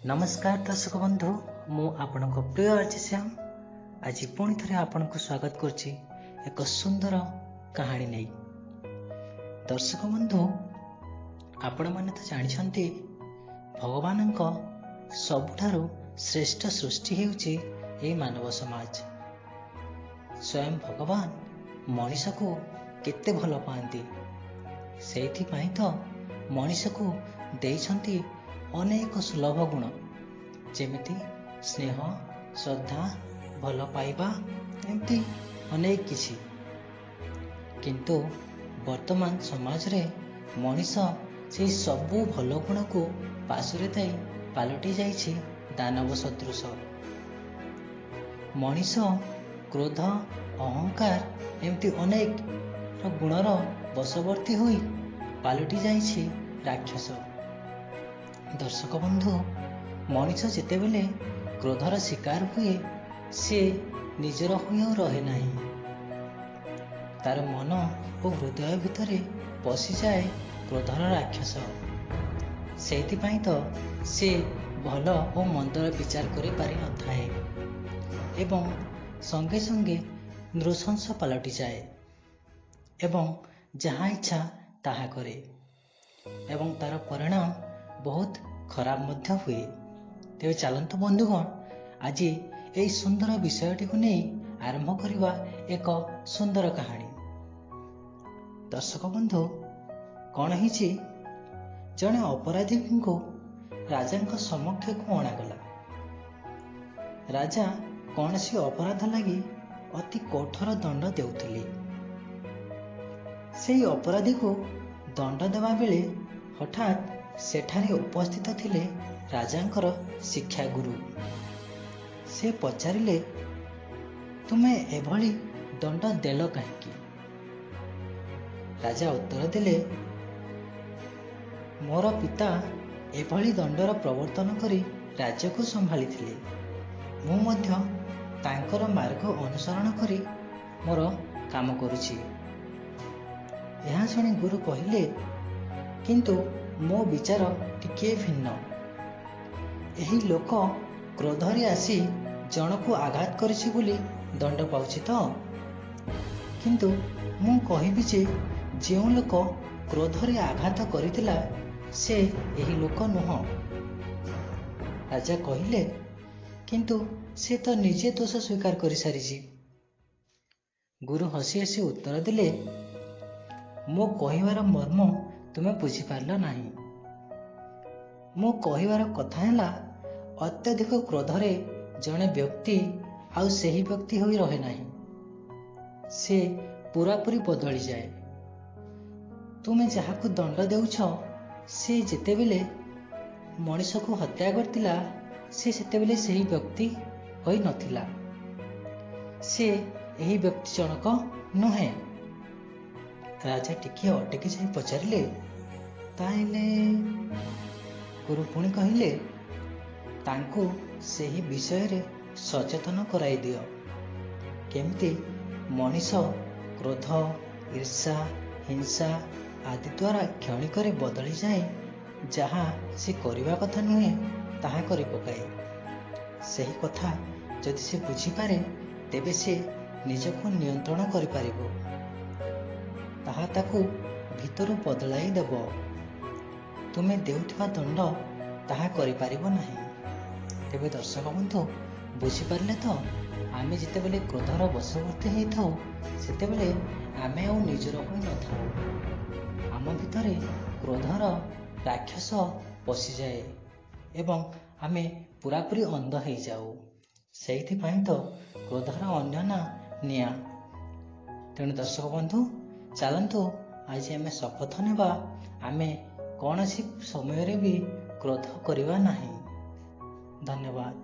नमस्कार दर्शक बंधु मु आपणक प्रिय आर्जी श्याम आज पुणी थे आपण को स्वागत करछि एक सुंदर कहानी नहीं। दर्शक बंधु आपण माने तो जानिछंती भगवान सबुठारु श्रेष्ठ सृष्टि हेउछि ए मानव समाज। स्वयं भगवान मनीष को केते भल पाती सेथि पई तो मनीष को देइछंती अनेक सुलभ गुण जेमिति स्नेह श्रद्धा भल पाइबा एमती अनेक किछि। किंतु वर्तमान समाज रे मनीष से सबु भल गुण को पासुरे दाई पालटी जाइछि दानव सदृश। मनीष क्रोध अहंकार एमती अनेक गुणर बशवर्ती होई पालटी जाइछि राक्षस। दर्शक बंधु मनीष जेतेबेले क्रोधर शिकार हुए से निजर हुए रहे नहीं, तार मन और हृदय भितरे पशि जाए क्रोधर राक्षस। सेथिपाई तो से भल और मंदर विचार करि पारि न थाए एवं संगे संगे नृशंस पलटि जाए एवं जहाँ इच्छा ताहा करे एवं तार परिणाम बहुत खराब मध्य हुए। तेरे चलतु बंधुगण आज यही सुंदर विषयटी को नहीं आरंभ करवा एक सुंदर कहानी। दर्शक बंधु कौन ही जड़े अपराधी को राजा समक्ष को अणागला। राजा कौन सी अपराध लगी अति कठोर दंड देउथिले। से अपराधी को दंड देवा बेले हठात सेठारे उपस्थित थिले राजांकर शिक्षा गुरु। से पचारिले तुमे एभली दंड देल कहीं? राजा उत्तर देले मोर पिता एभली दंडर प्रवर्तन करी राज्य को संभाली थिले। मु मध्य तांकर मार्ग अनुसरण करी मोर काम करुछि। यह शुणी गुरु कहिले किंतु मो विचार टिके भिन्न। एही लोक क्रोधरे आसी जन को आघात करिछि बोली दंड पाउछि तो, किंतु मु कहिबि जे जेउ लोक क्रोधरे आघात करितिला से एही लोक नुह। राजा कहिले किंतु से तो निजे दोष स्वीकार करि सारिछि। गुरु हसी हसी उत्तर देले मो कहिवार मर्म तुमे बुझी पारल नाही। मो कहिवार कथा हैला अत्यधिक क्रोधरे जने व्यक्ति आउ सही व्यक्ति होई रहे नाही, से पूरापूरी बदली जाए। तुमे जहाकु दंड देउछ से जेतेबेले मनीष को हत्या करतिला से सेतेबेले सही व्यक्ति होई नथिला। से एही व्यक्ति जनक नुहे। राजा टिके अटकी जाई पचारिले ताइले गुरु पुणी कहिले तांको सेही विषय रे सचेतन कराई दियो केमती मनीष क्रोध ईर्षा हिंसा आदि द्वारा क्षणिकरे बदली जाए। जहाँ से करबा कथा नुहे ताहा करि पकाए। सेही कथा जदि से बुझी पारे तेबे से निजको नियंत्रण करि पारिबो, ताहा ताकू भितरु बदलाई देब। तुमे देउथिबा दंड ताहा करि पारिबो नाही। तेबे दर्शक बंधु बुझी पारले तो आमे जेतेबेले क्रोधर वशवर्ती हेइथाउ सेतेबेले आमे आ निजर होई न थाउ। आम भितरे क्रोधर राक्षस पशि जाए एवं आमे पूरापूरी अंध हेइ जाऊ। सेइथि पई तो क्रोधर अन्य ना निया। तेणु दर्शक बंधु चलतु आज आमे शपथ नेबा आमे कौन सी समय रे भी क्रोध करिबा नाही। धन्यवाद।